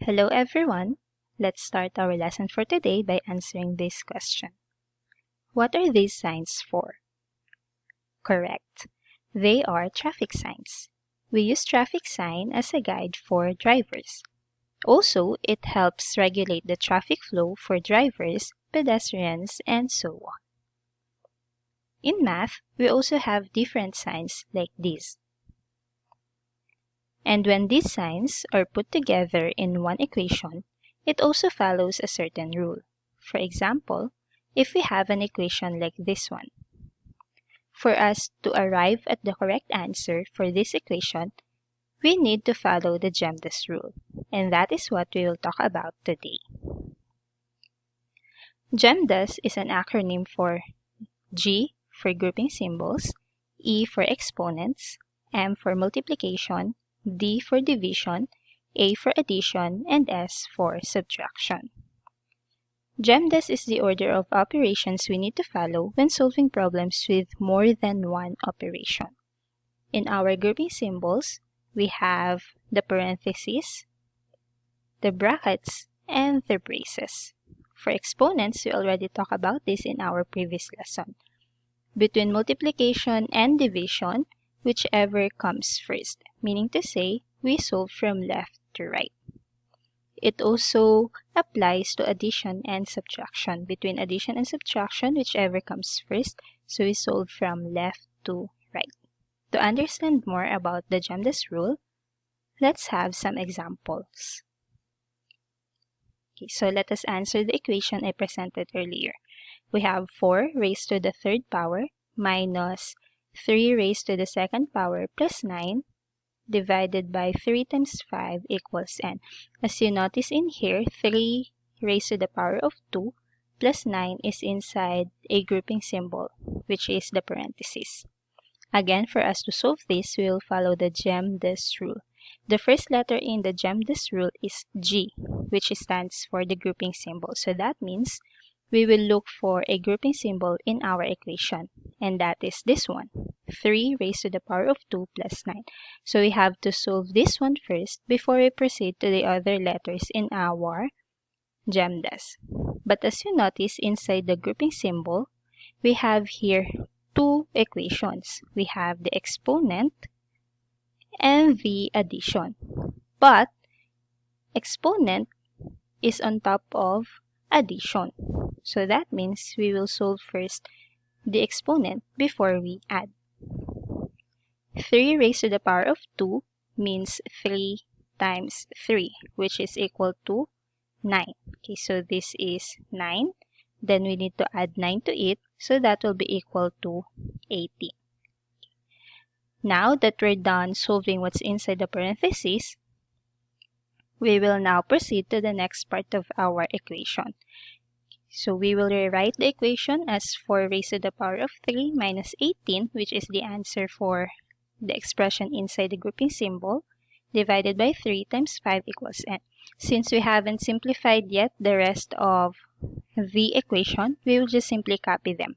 Hello everyone! Let's start our lesson for today by answering this question. What are these signs for? Correct. They are traffic signs. We use traffic sign as a guide for drivers. Also, it helps regulate the traffic flow for drivers, pedestrians, and so on. In math, we also have different signs like these. And when these signs are put together in one equation, it also follows a certain rule. For example, if we have an equation like this one, for us to arrive at the correct answer for this equation, we need to follow the GEMDAS rule, and that is what we will talk about today. GEMDAS is an acronym for G for grouping symbols, E for exponents, M for multiplication, D for division, A for addition, and S for subtraction. GEMDAS is the order of operations we need to follow when solving problems with more than one operation. In our grouping symbols, we have the parentheses, the brackets, and the braces. For exponents, we already talked about this in our previous lesson. Between multiplication and division, whichever comes first, meaning to say, we solve from left to right. It also applies to addition and subtraction. Between addition and subtraction, whichever comes first, so we solve from left to right. To understand more about the GEMDAS rule, let's have some examples. Okay, so let us answer the equation I presented earlier. We have 4 raised to the third power minus 3 raised to the second power plus 9 divided by 3 times 5 equals n. As you notice in here, 3 raised to the power of 2 plus 9 is inside a grouping symbol, which is the parentheses. Again, for us to solve this, we will follow the GEMDAS rule. The first letter in the GEMDAS rule is G, which stands for the grouping symbol. So that means we will look for a grouping symbol in our equation, and that is this one, 3 raised to the power of 2 plus 9. So we have to solve this one first before we proceed to the other letters in our GEMDAS. But as you notice, inside the grouping symbol, we have here two equations. We have the exponent and the addition. But exponent is on top of addition. So that means we will solve first the exponent before we add. 3 raised to the power of 2 means 3 times 3, which is equal to 9. Okay, so this is 9. Then we need to add 9 to it, so that will be equal to 18. Now that we're done solving what's inside the parentheses, we will now proceed to the next part of our equation. So we will rewrite the equation as 4 raised to the power of 3 minus 18, which is the answer for the expression inside the grouping symbol, divided by 3 times 5 equals n. Since we haven't simplified yet the rest of the equation, we will just simply copy them.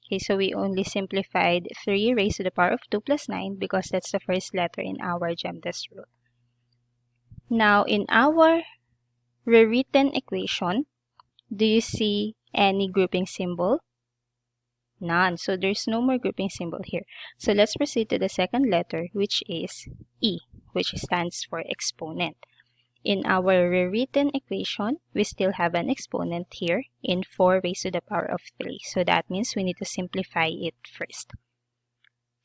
Okay, so we only simplified 3 raised to the power of 2 plus 9 because that's the first letter in our GEMDAS rule. Now, in our rewritten equation, do you see any grouping symbol? None. So there's no more grouping symbol here. So let's proceed to the second letter, which is E, which stands for exponent. In our rewritten equation, we still have an exponent here in 4 raised to the power of 3. So that means we need to simplify it first.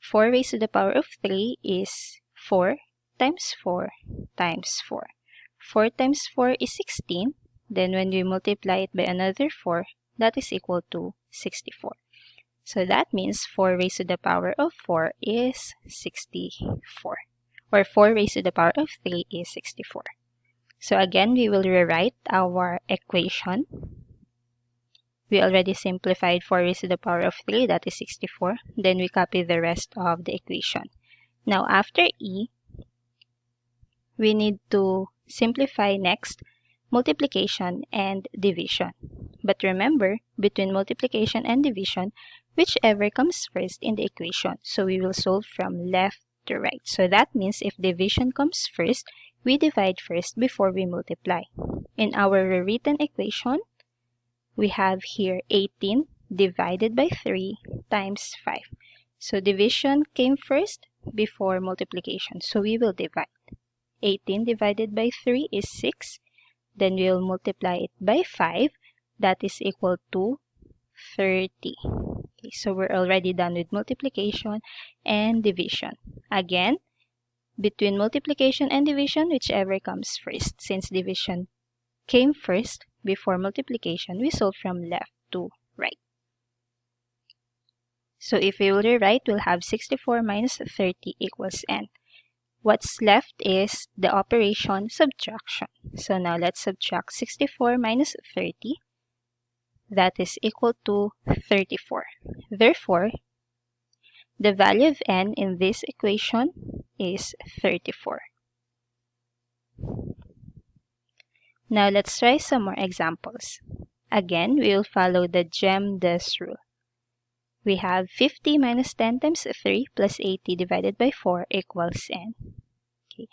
4 raised to the power of 3 is 4 times 4 times 4. 4 times 4 is 16. Then when we multiply it by another 4, that is equal to 64. So that means 4 raised to the power of 4 is 64. Or 4 raised to the power of 3 is 64. So again, we will rewrite our equation. We already simplified 4 raised to the power of 3, that is 64. Then we copy the rest of the equation. Now after E, we need to simplify next multiplication and division. But remember, between multiplication and division, whichever comes first in the equation. So we will solve from left to right. So that means if division comes first, we divide first before we multiply. In our rewritten equation, we have here 18 divided by 3 times 5. So division came first before multiplication. So we will divide. 18 divided by 3 is 6. Then we will multiply it by 5. That is equal to 30. Okay, so we're already done with multiplication and division. Again, between multiplication and division, whichever comes first. Since division came first before multiplication, we solve from left to right. So if we will rewrite, we'll have 64 minus 30 equals n. What's left is the operation subtraction. So now let's subtract 64 minus 30. That is equal to 34. Therefore, the value of n in this equation is 34. Now let's try some more examples. Again, we will follow the GEMDAS rule. We have 50 minus 10 times 3 plus 80 divided by 4 equals n. Okay.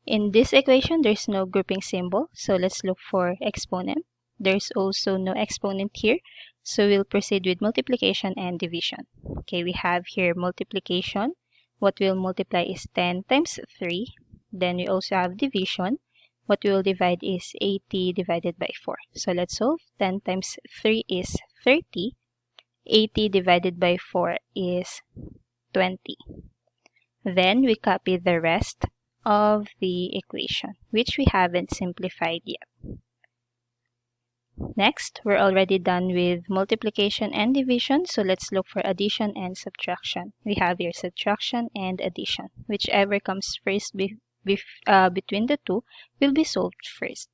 In this equation, there's no grouping symbol, so let's look for exponent. There's also no exponent here, so we'll proceed with multiplication and division. Okay, we have here multiplication. What we'll multiply is 10 times 3. Then we also have division. What we will divide is 80 divided by 4. So let's solve. 10 times 3 is 30. 80 divided by 4 is 20. Then we copy the rest of the equation, which we haven't simplified yet. Next, we're already done with multiplication and division, so let's look for addition and subtraction. We have here subtraction and addition. Whichever comes first between the two will be solved first.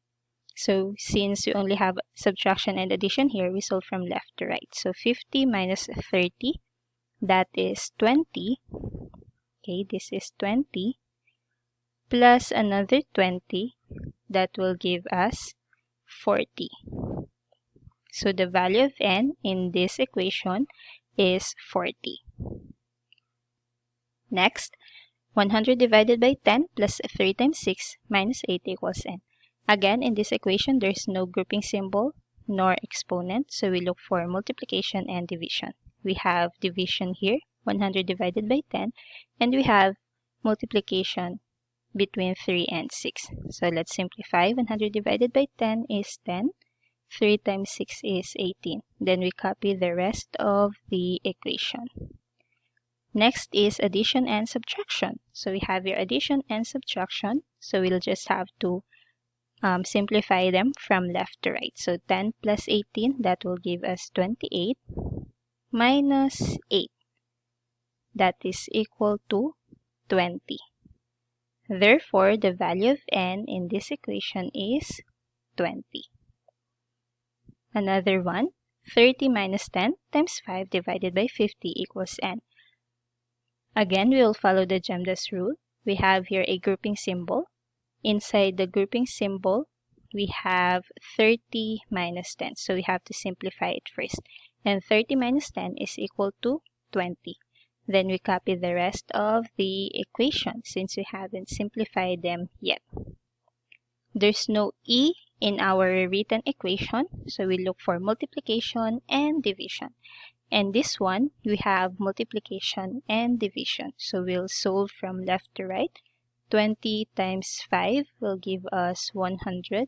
So since we only have subtraction and addition here, we solve from left to right. So 50 minus 30, that is 20. Okay, this is 20. Plus another 20, that will give us 40. So the value of n in this equation is 40. Next, 100 divided by 10 plus 3 times 6 minus 8 equals n. Again, in this equation, there's no grouping symbol nor exponent, so we look for multiplication and division. We have division here, 100 divided by 10, and we have multiplication between 3 and 6. So let's simplify. 100 divided by 10 is 10. 3 times 6 is 18. Then we copy the rest of the equation. Next is addition and subtraction. So we have here addition and subtraction. So we'll just have to simplify them from left to right. So 10 plus 18, that will give us 28 minus 8. That is equal to 20. Therefore, the value of n in this equation is 20. Another one, 30 minus 10 times 5 divided by 50 equals n. Again, we will follow the GEMDAS rule. We have here a grouping symbol. Inside the grouping symbol, we have 30 minus 10. So we have to simplify it first. And 30 minus 10 is equal to 20. Then we copy the rest of the equation since we haven't simplified them yet. There's no e in our rewritten equation, so we look for multiplication and division. And this one, we have multiplication and division. So we'll solve from left to right. 20 times 5 will give us 100,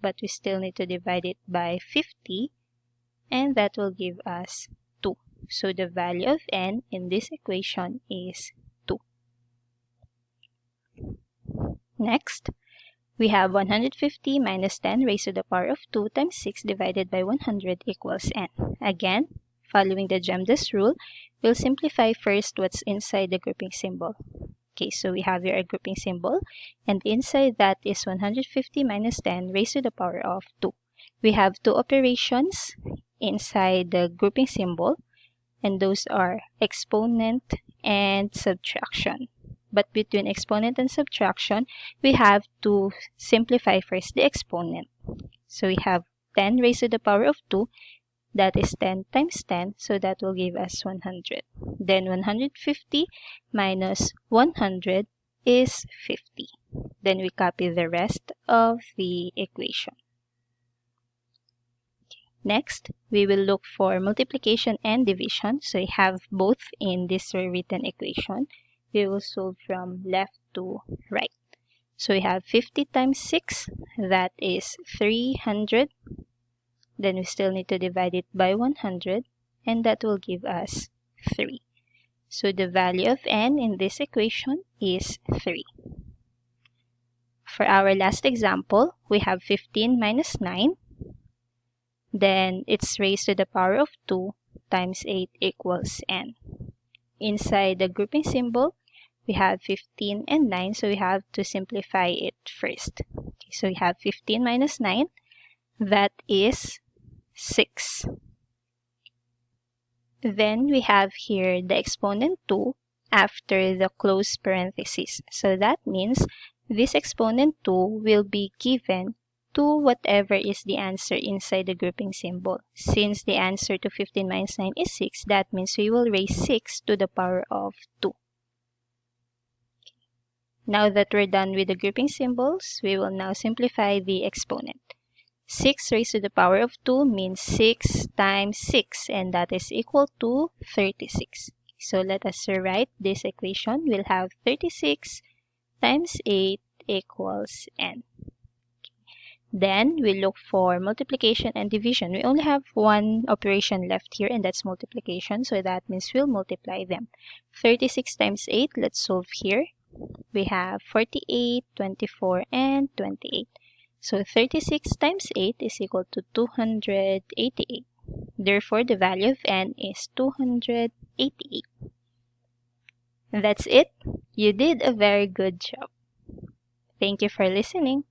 but we still need to divide it by 50, and that will give us 2. So the value of n in this equation is 2. Next, we have 150 minus 10 raised to the power of 2 times 6 divided by 100 equals n. Again, following the GEMDAS rule, we'll simplify first what's inside the grouping symbol. Okay, so we have here a grouping symbol, and inside that is 150 minus 10 raised to the power of 2. We have two operations inside the grouping symbol, and those are exponent and subtraction. But between exponent and subtraction, we have to simplify first the exponent. So we have 10 raised to the power of 2. That is 10 times 10, so that will give us 100. Then 150 minus 100 is 50. Then we copy the rest of the equation. Next, we will look for multiplication and division. So we have both in this rewritten equation. We will solve from left to right. So we have 50 times 6, that is 300. Then we still need to divide it by 100, and that will give us 3. So the value of n in this equation is 3. For our last example, we have 15 minus 9. Then it's raised to the power of 2 times 8 equals n. Inside the grouping symbol, we have 15 and 9, so we have to simplify it first. Okay, so we have 15 minus 9, that is 6. Then we have here the exponent 2 after the close parenthesis. So that means this exponent 2 will be given to whatever is the answer inside the grouping symbol. Since the answer to 15 minus 9 is 6, that means we will raise 6 to the power of 2. Now that we're done with the grouping symbols, we will now simplify the exponent. 6 raised to the power of 2 means 6 times 6, and that is equal to 36. So let us rewrite this equation. We'll have 36 times 8 equals n. Then we look for multiplication and division. We only have one operation left here, and that's multiplication. So that means we'll multiply them. 36 times 8, let's solve here. We have 48, 24, and 28. So 36 times 8 is equal to 288. Therefore, the value of n is 288. That's it. You did a very good job. Thank you for listening.